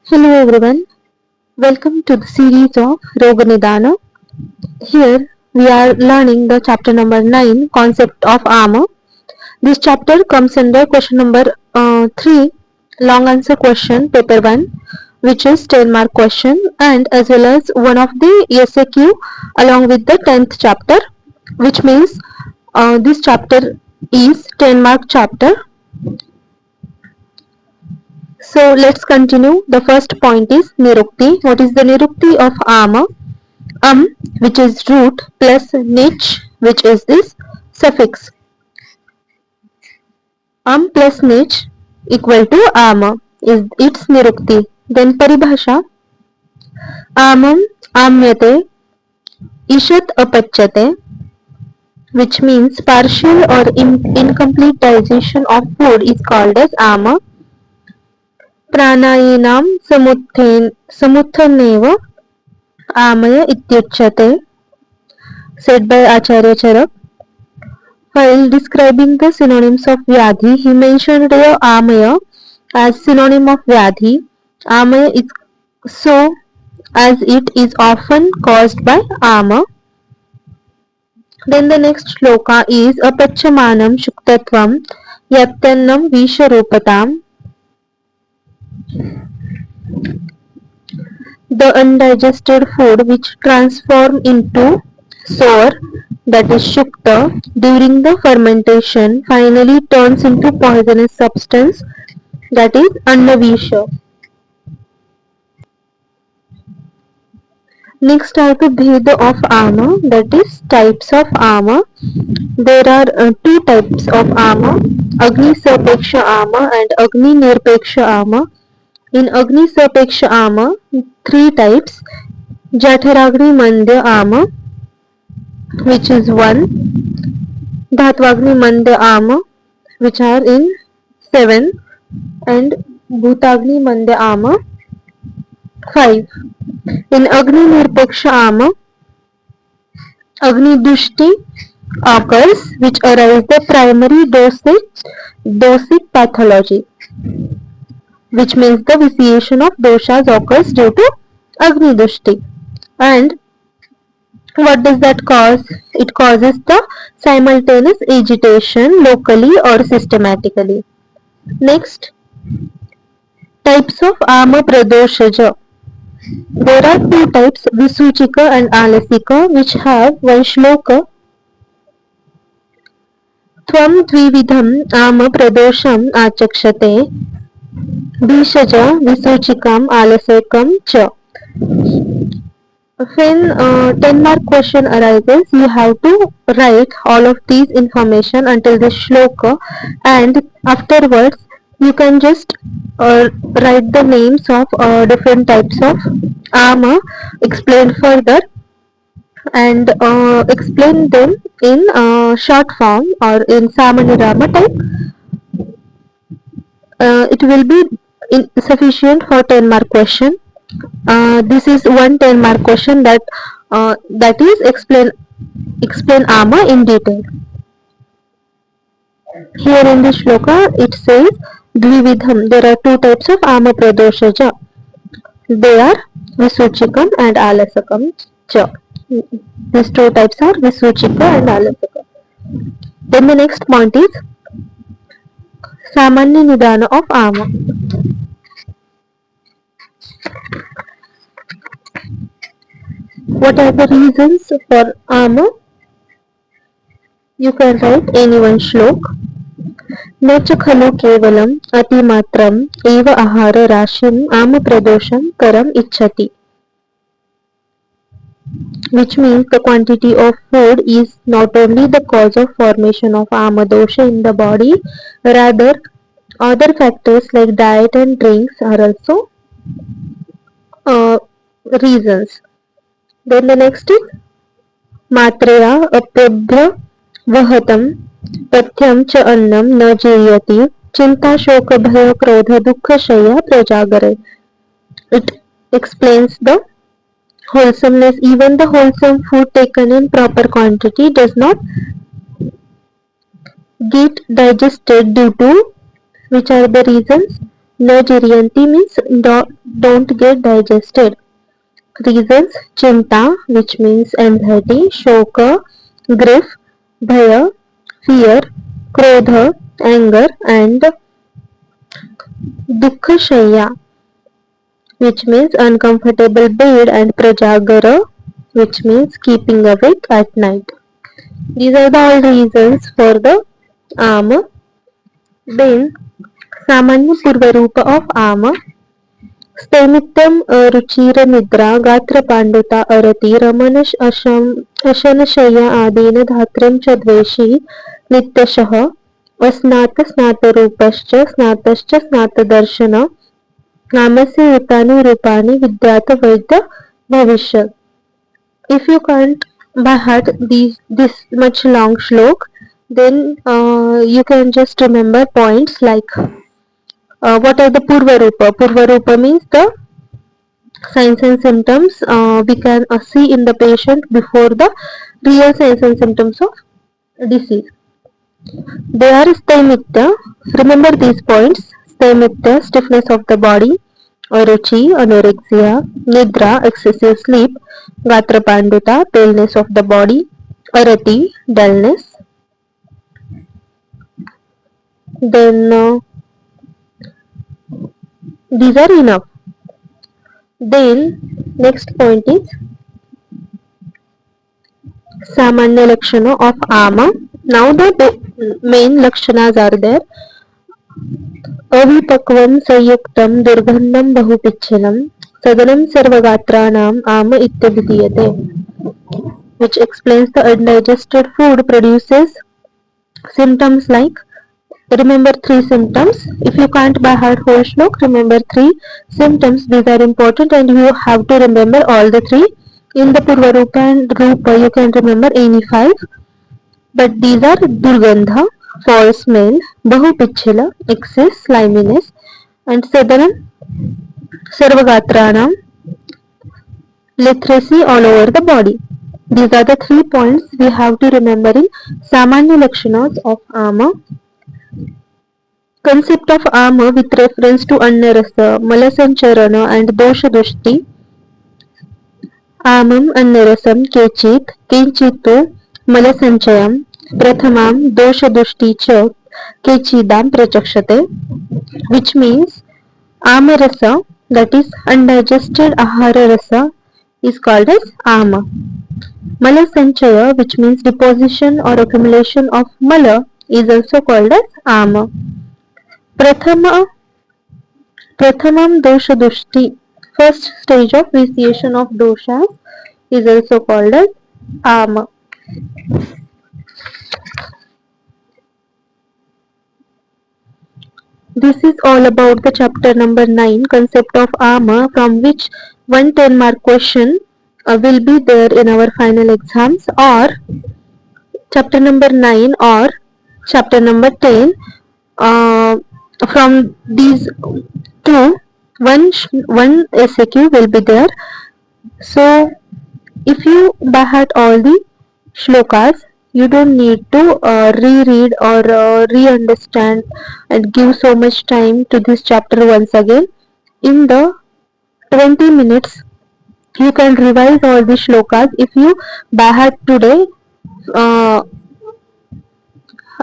Hello everyone, welcome to the series of Roganidana. Here we are learning the chapter number 9, concept of armor. This chapter comes under question number 3, long answer question, paper 1, which is 10 mark question, and as well as one of the SAQ along with the 10th chapter, which means this chapter is 10 mark chapter. So let's continue. The first point is Nirukti. What is the Nirukti of armor? Which is root, plus niche, which is this suffix. Plus niche equal to armor is its Nirukti. Then Paribhasha. Amam amyate ishat apachyate, which means partial or incomplete digestion of food is called as armor. प्राणायिनां समुत्थानेव आमय इत्युच्यते, said by Acharya Charak. While describing the synonyms of Vyadhi, he mentioned the Amaya as synonym of Vyadhi. Amaya is so as it is often caused by Ama. Then the next shloka is Apacchamanam Shuktatvam Yatyannam Visharupatam. The undigested food which transform into sour, that is shukta, during the fermentation finally turns into poisonous substance, that is annavisha. Next are the bheda of armor, that is types of armor. There are two types of armor, Agni Sapeksha armor and Agni Nirpeksha armor. In Agni Sapeksha armor, three types, Jatharagni Mandya armor, which is 1, Dhatvagni Mandya armor, which are in 7, and Bhutagni Mandya armor 5. In Agni Nirpeksha armor, Agni Dushti occurs, which arise the primary dosic pathology, which means the vitiation of doshas occurs due to Agni Dushti. And what does that cause? It causes the simultaneous agitation locally or systematically. Next, types of armor pradoshaja. There are two types, Visuchika and Alasika, which have one shloka. Tvam dvividham ama pradosham achakshate Bhishaja Visuchikam Alasakam cha. When 10 mark question arises, you have to write all of these information until the shloka, and afterwards you can just write the names of different types of armor, explain further, and explain them in short form or in Samanirama type. It will be sufficient for 10 mark question. This is one 10 mark question that is explain armor in detail. Here in this shloka it says Dvividham, there are two types of armor pradoshaja. They are Visuchikam and Alasakam cha. These two types are Visuchika and Alasaka. Then the next point is Samanya Nidana of armor. What are the reasons for armor? You can write any one shlok. न च खलु केवलम् अतिमात्रम् एव आहार राशिम् आमप्रदोषं करम् इच्छति, which means the quantity of food is not only the cause of formation of amadosha in the body, rather other factors like diet and drinks are also reasons. Then the next is Matreya apyabhya vahatam पथ्यम च अन्नम न जीयति चिंता शोक भय क्रोध दुख शय्या प्रजागरे. It explains the wholesomeness. Even the wholesome food taken in proper quantity does not get digested due to, which are the reasons? No jiriyanti means don't get digested. Reasons: chinta, which means anxiety, shoka, grief, bhaya, fear, krodha, anger, and dukkha, which means uncomfortable bed, and prajagara, which means keeping awake at night. These are the all reasons for the ama. Then Samanya Purvarupa of ama. स्थैमित्यम रुचिरनिद्रा गात्रपाण्डुता अरति रमण अशनशय्या आदीन धात्रं च द्वेषी नित्यशः स्नातरूपश्च स्नातश्च स्नातदर्शन नामस्य युतानि रूपाणि विद्यात वैद्य भविष्यत्. If you can't by heart this much long shlok, then you can just remember points like what are the Purva Rupa? Purva Rupa means the signs and symptoms we can see in the patient before the real signs and symptoms of disease. They are Staimitya. Remember these points. Staimitya, stiffness of the body. Aruchi, anorexia. Nidra, excessive sleep. Gatrapanduta, paleness of the body. Arati, dullness. Then these are enough. Then next point is Samanya Lakshana of Ama. Now the main Lakshanas are there. अविपक्वं संयुक्तं दुर्गन्धं बहुपिच्छलं सदनं सर्वगात्राणाम् आम इत्यभिधीयते, which explains the undigested food produces symptoms like, remember three symptoms. If you can't by heart whole shlok, remember three symptoms. These are important and you have to remember all the three. In the Purva Rupa and Rupa you can remember any five, but these are Durgandha, foul smell, Bahupichila, excess, sliminess, and Sadanam, Sarvagatranam, literacy all over the body. These are the 3 points we have to remember in Samanya Lakshanas of Ama. Concept of Ama with reference to Annarasa, Malasancharana and Dosha Dushti. Amam Annarasam Kechit, Kenchitu Malasanchayam, Prathamam Dosha Dushti Cha Kechidam Prachakshate, which means Amarasa, that is undigested Ahara Rasa, is called as Ama. Mala Sanchaya, which means deposition or accumulation of Mala, is also called as Ama. Prathamam Dosha Dushti, first stage of vitiation of doshas, is also called as Ama. This is all about the chapter number 9, concept of Ama, from which one 10-mark question will be there in our final exams, or chapter number 9 or chapter number 10. From these two, one SAQ will be there. So if you by heart all the shlokas, you don't need to reread or re-understand and give so much time to this chapter once again. In the 20 minutes, you can revise all the shlokas. If you by heart today,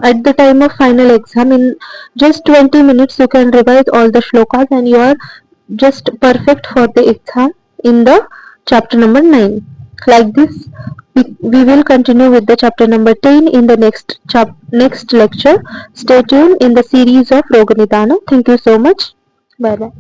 at the time of final exam, in just 20 minutes, you can revise all the shlokas and you are just perfect for the exam in the chapter number 9. Like this, we will continue with the chapter number 10 in the next lecture. Stay tuned in the series of Roganidana. Thank you so much. Bye bye.